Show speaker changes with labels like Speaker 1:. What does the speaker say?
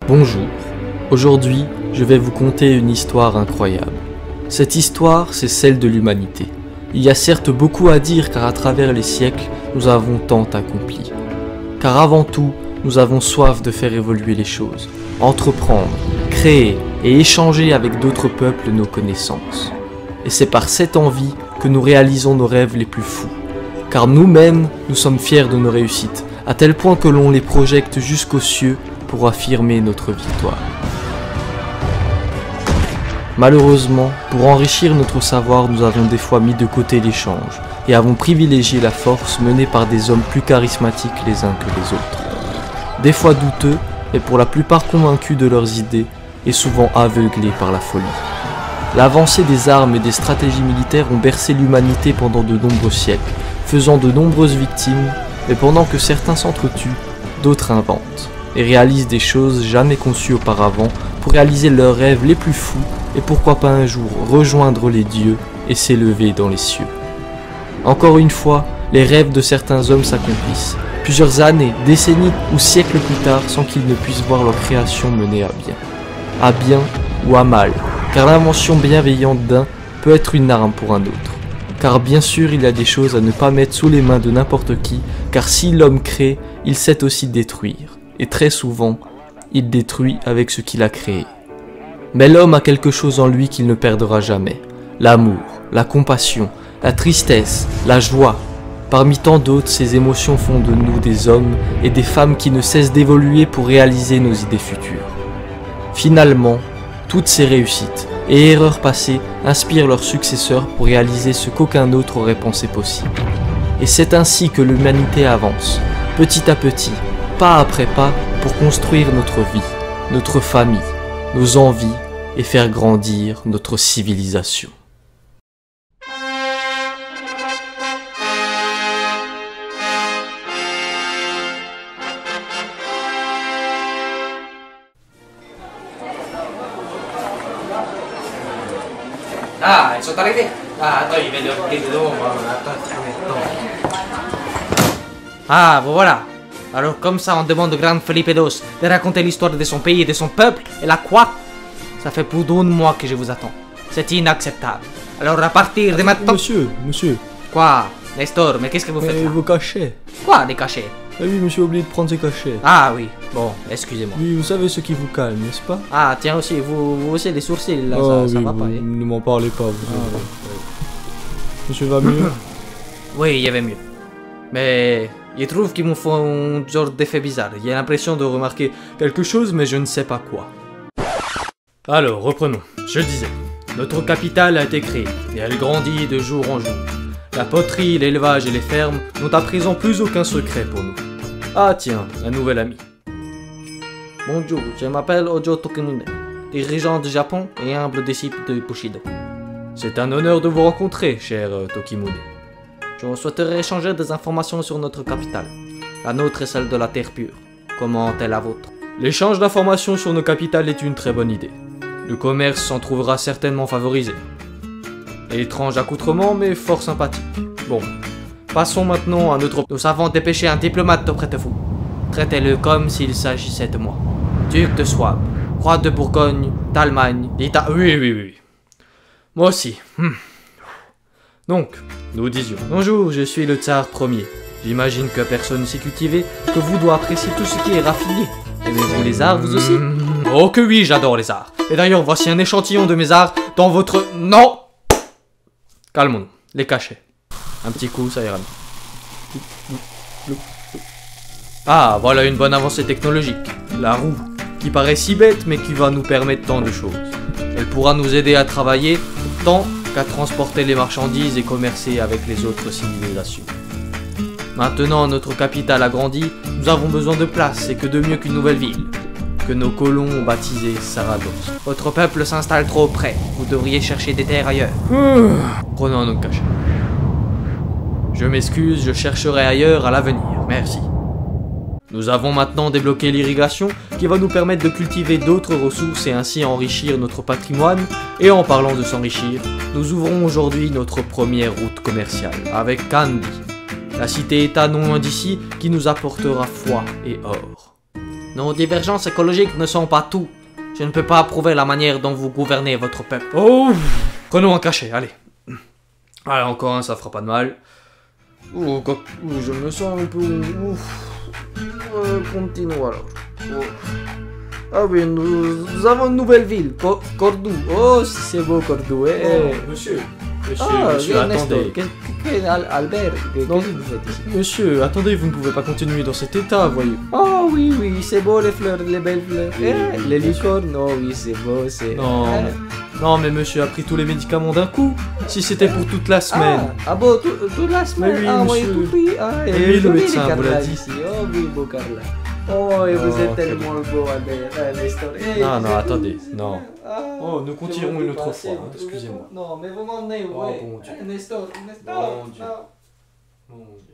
Speaker 1: Bonjour, aujourd'hui je vais vous conter une histoire incroyable. Cette histoire, c'est celle de l'humanité. Il y a certes beaucoup à dire car à travers les siècles, nous avons tant accompli. Car avant tout, nous avons soif de faire évoluer les choses, entreprendre, créer et échanger avec d'autres peuples nos connaissances. Et c'est par cette envie que nous réalisons nos rêves les plus fous. Car nous-mêmes, nous sommes fiers de nos réussites, à tel point que l'on les projette jusqu'aux cieux pour affirmer notre victoire. Malheureusement, pour enrichir notre savoir, nous avons des fois mis de côté l'échange et avons privilégié la force menée par des hommes plus charismatiques les uns que les autres. Des fois douteux, mais pour la plupart convaincus de leurs idées et souvent aveuglés par la folie. L'avancée des armes et des stratégies militaires ont bercé l'humanité pendant de nombreux siècles, faisant de nombreuses victimes, mais pendant que certains s'entretuent, d'autres inventent et réalisent des choses jamais conçues auparavant pour réaliser leurs rêves les plus fous et pourquoi pas un jour rejoindre les dieux et s'élever dans les cieux. Encore une fois, les rêves de certains hommes s'accomplissent, plusieurs années, décennies ou siècles plus tard sans qu'ils ne puissent voir leur création menée à bien ou à mal, car l'invention bienveillante d'un peut être une arme pour un autre. Car bien sûr il y a des choses à ne pas mettre sous les mains de n'importe qui, car si l'homme crée, il sait aussi détruire. Et très souvent, il détruit avec ce qu'il a créé. Mais l'homme a quelque chose en lui qu'il ne perdra jamais. L'amour, la compassion, la tristesse, la joie. Parmi tant d'autres, ces émotions font de nous des hommes et des femmes qui ne cessent d'évoluer pour réaliser nos idées futures. Finalement, toutes ces réussites et erreurs passées inspirent leurs successeurs pour réaliser ce qu'aucun autre aurait pensé possible. Et c'est ainsi que l'humanité avance, petit à petit, pas après pas, pour construire notre vie, notre famille, nos envies et faire grandir notre civilisation.
Speaker 2: Ah, ils sont arrivés. Ah, attends, ils viennent de dedans. Ah, vous voilà. Alors comme ça, on demande au grand Felipe II de raconter l'histoire de son pays et de son peuple, et là quoi? Ça fait plus d'un mois que je vous attends. C'est inacceptable. Alors à partir de maintenant...
Speaker 1: Monsieur.
Speaker 2: Quoi? Nestor, mais qu'est-ce que vous faites là?
Speaker 1: Vos cachets.
Speaker 2: Quoi, des cachets?
Speaker 1: Ah oui, monsieur a oublié de prendre ses cachets.
Speaker 2: Ah oui, bon, excusez-moi.
Speaker 1: Oui, vous savez ce qui vous calme, n'est-ce pas?
Speaker 2: Ah, tiens aussi, vous aussi les sourcils, là, ça va pas.
Speaker 1: Ne m'en parlez pas, vous. Monsieur va mieux?
Speaker 2: Oui, il y avait mieux. Mais... je trouve qu'ils me font un genre d'effet bizarre. J'ai l'impression de remarquer quelque chose, mais je ne sais pas quoi. Alors, reprenons. Je disais, notre capitale a été créée, et elle grandit de jour en jour. La poterie, l'élevage et les fermes n'ont à présent plus aucun secret pour nous. Ah tiens, un nouvel ami. Bonjour, je m'appelle Ojo Tokimune, dirigeant du Japon et humble disciple de Bushido. C'est un honneur de vous rencontrer, cher Tokimune. Je souhaiterais échanger des informations sur notre capitale. La nôtre est celle de la terre pure. Comment est la vôtre? L'échange d'informations sur nos capitales est une très bonne idée. Le commerce s'en trouvera certainement favorisé. Étrange accoutrement, mais fort sympathique. Bon, passons maintenant à notre... Nous savons dépêcher un diplomate auprès de vous. Traitez-le comme s'il s'agissait de moi. Duc de Souabe, roi de Bourgogne, d'Allemagne, d'Italie... Oui. Moi aussi. Donc, nous disions, bonjour, je suis le tsar premier. J'imagine que personne s'y cultivé, que vous doit apprécier tout ce qui est raffiné. Aimez-vous les arts, vous aussi? Oh que oui, j'adore les arts. Et d'ailleurs, voici un échantillon de mes arts dans votre... Non! Calmons-nous, les cachets. Un petit coup, ça ira mieux. Ah, voilà une bonne avancée technologique. La roue, qui paraît si bête, mais qui va nous permettre tant de choses. Elle pourra nous aider à travailler tant qu'à transporter les marchandises et commercer avec les autres civilisations. Maintenant, notre capitale a grandi, nous avons besoin de place, et que de mieux qu'une nouvelle ville, que nos colons ont baptisé Sarados. Votre peuple s'installe trop près, vous devriez chercher des terres ailleurs. Prenons nos cachets. Je m'excuse, je chercherai ailleurs à l'avenir, merci. Nous avons maintenant débloqué l'irrigation qui va nous permettre de cultiver d'autres ressources et ainsi enrichir notre patrimoine. Et en parlant de s'enrichir, nous ouvrons aujourd'hui notre première route commerciale avec Kandy, la cité-état non loin d'ici qui nous apportera foi et or. Nos divergences écologiques ne sont pas tout. Je ne peux pas approuver la manière dont vous gouvernez votre peuple.
Speaker 1: Oh,
Speaker 2: Prenons un cachet, allez. Allez, encore un, ça fera pas de mal.
Speaker 1: je me sens un peu... continuons alors. Oh. Ah oui, nous avons une nouvelle ville, Cordoue. Oh, c'est beau Cordoue.
Speaker 2: Monsieur,
Speaker 1: attendez. Albert, qu'est-ce que vous faites ici? Monsieur, attendez, vous ne pouvez pas continuer dans cet état, voyez. Oh oui, c'est beau les fleurs, les belles fleurs. Les licornes, oh oui, c'est beau, c'est...
Speaker 2: Non, mais monsieur a pris tous les médicaments d'un coup. Si c'était pour toute la semaine.
Speaker 1: Bon, toute la semaine.
Speaker 2: Mais oui, monsieur.
Speaker 1: Tout pris.
Speaker 2: Et oui, le médecin vous l'a dit.
Speaker 1: Ici. Oh oui, beau Carla. Oh, et vous êtes tellement beau, Nestor.
Speaker 2: Non, attendez, non.
Speaker 1: Oh,
Speaker 2: nous continuerons une autre fois, hein, excusez-moi.
Speaker 1: Non, mais vous m'emmenez où?
Speaker 2: Oh, bon Dieu.
Speaker 1: Nestor.
Speaker 2: Mon Dieu. Mon Dieu.